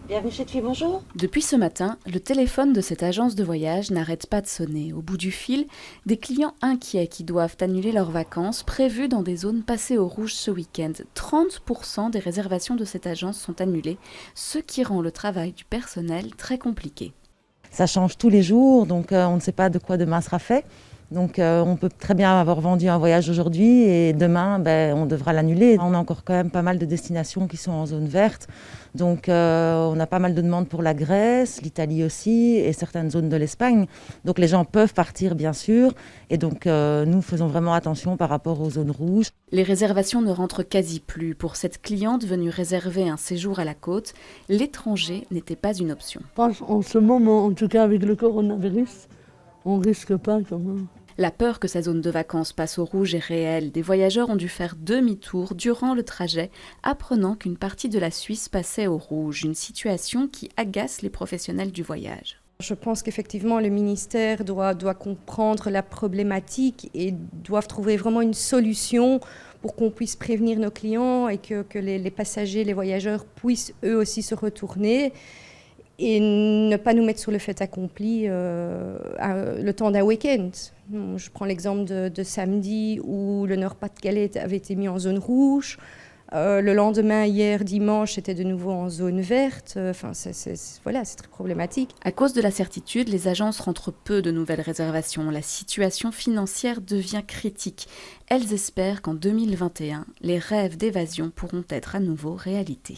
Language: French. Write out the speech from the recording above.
Bienvenue chez Tui, bonjour. Depuis ce matin, le téléphone de cette agence de voyage n'arrête pas de sonner. Au bout du fil, des clients inquiets qui doivent annuler leurs vacances prévues dans des zones passées au rouge ce week-end. 30% des réservations de cette agence sont annulées, ce qui rend le travail du personnel très compliqué. Ça change tous les jours, donc on ne sait pas de quoi demain sera fait. Donc on peut très bien avoir vendu un voyage aujourd'hui et demain, on devra l'annuler. On a encore quand même pas mal de destinations qui sont en zone verte. Donc on a pas mal de demandes pour la Grèce, l'Italie aussi et certaines zones de l'Espagne. Donc les gens peuvent partir bien sûr. Et donc nous faisons vraiment attention par rapport aux zones rouges. Les réservations ne rentrent quasi plus. Pour cette cliente venue réserver un séjour à la côte, l'étranger n'était pas une option. En ce moment, en tout cas avec le coronavirus, on risque pas quand même. La peur que sa zone de vacances passe au rouge est réelle. Des voyageurs ont dû faire demi-tour durant le trajet, apprenant qu'une partie de la Suisse passait au rouge, une situation qui agace les professionnels du voyage. Je pense qu'effectivement, le ministère doit comprendre la problématique et doivent trouver vraiment une solution pour qu'on puisse prévenir nos clients et que les passagers, les voyageurs puissent eux aussi se retourner et ne pas nous mettre sur le fait accompli le temps d'un week-end. Je prends l'exemple de samedi où le Nord-Pas-de-Calais avait été mis en zone rouge. Le lendemain, hier, dimanche, c'était de nouveau en zone verte. C'est très problématique. À cause de la certitude, les agences rentrent peu de nouvelles réservations. La situation financière devient critique. Elles espèrent qu'en 2021, les rêves d'évasion pourront être à nouveau réalité.